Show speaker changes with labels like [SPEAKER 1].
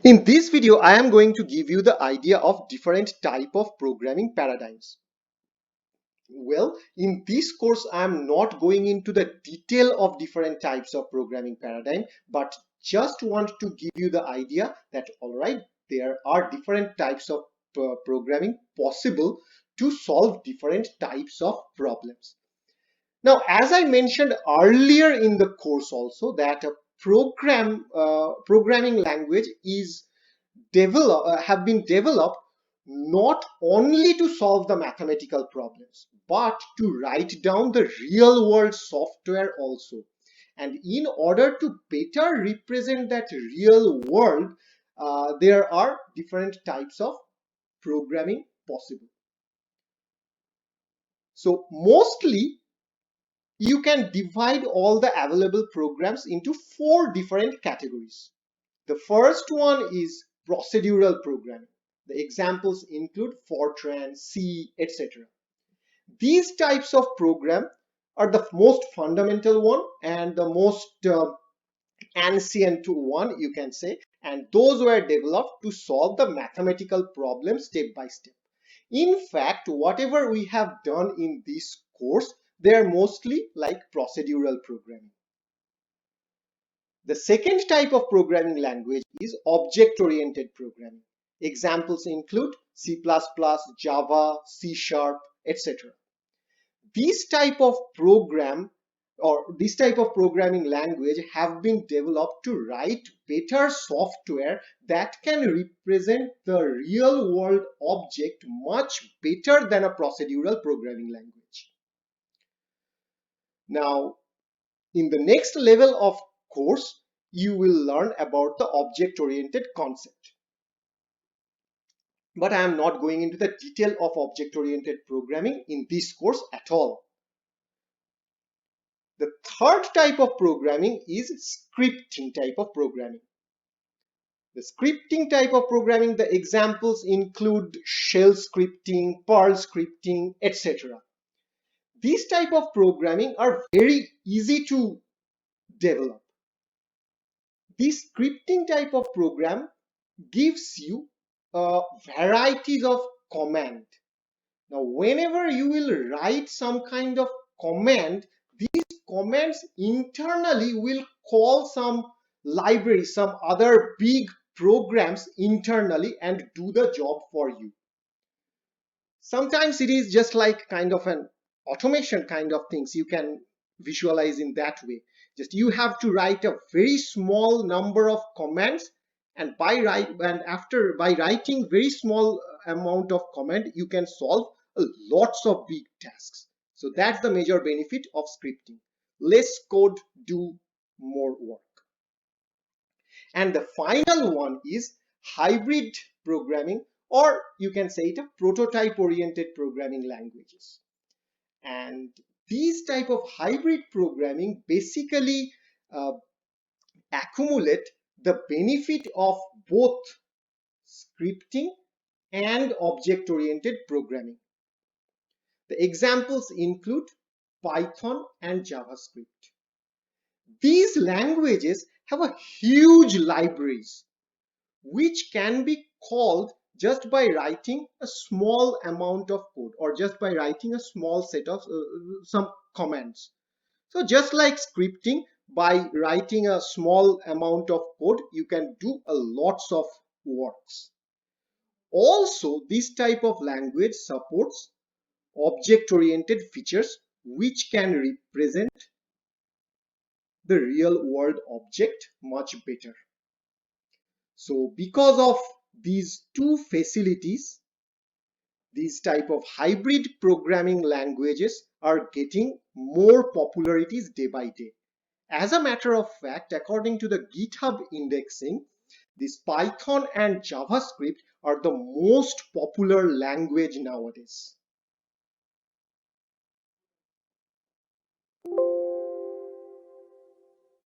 [SPEAKER 1] In this video, I am going to give you the idea of different type of programming paradigms. Well, in this course, I am not going into the detail of different types of programming paradigm, but just want to give you the idea that, all right, there are different types of programming possible to solve different types of problems. Now, as I mentioned earlier in the course also, that a programming language is have been developed not only to solve the mathematical problems, but to write down the real world software also. And in order to better represent that real world, there are different types of programming possible. So mostly you can divide all the available programs into 4 different categories. The first one is procedural programming. The examples include Fortran, C, etc. These types of program are the most fundamental one and the most ancient one, you can say, and those were developed to solve the mathematical problem step by step. In fact, whatever we have done in this course, they are mostly like procedural programming. The second type of programming language is object-oriented programming. Examples include C++, Java, C#, etc. This type of program or this type of programming language have been developed to write better software that can represent the real world object much better than a procedural programming language. Now, in the next level of course, you will learn about the object-oriented concept. But I am not going into the detail of object-oriented programming in this course at all. The third type of programming is scripting type of programming. The scripting type of programming, the examples include shell scripting, Perl scripting, etc. These type of programming are very easy to develop. This scripting type of program gives you varieties of command. Now, whenever you will write some kind of command, these commands internally will call some library, some other big programs internally and do the job for you. Sometimes it is just like kind of an automation kind of things you can visualize in that way. Just you have to write a very small number of commands, and by writing very small amount of command, you can solve lots of big tasks. So that's the major benefit of scripting. Less code, do more work. And the final one is hybrid programming, or you can say it a prototype oriented programming languages. And these type of hybrid programming basically accumulate the benefit of both scripting and object-oriented programming. The examples include Python and JavaScript. These languages have a huge libraries which can be called just by writing a small amount of code or just by writing a small set of some commands. So just like scripting, by writing a small amount of code, you can do a lots of works. Also, this type of language supports object-oriented features which can represent the real world object much better. So because of these two facilities, these type of hybrid programming languages are getting more popularities day by day. As a matter of fact, according to the GitHub indexing, this Python and JavaScript are the most popular language nowadays.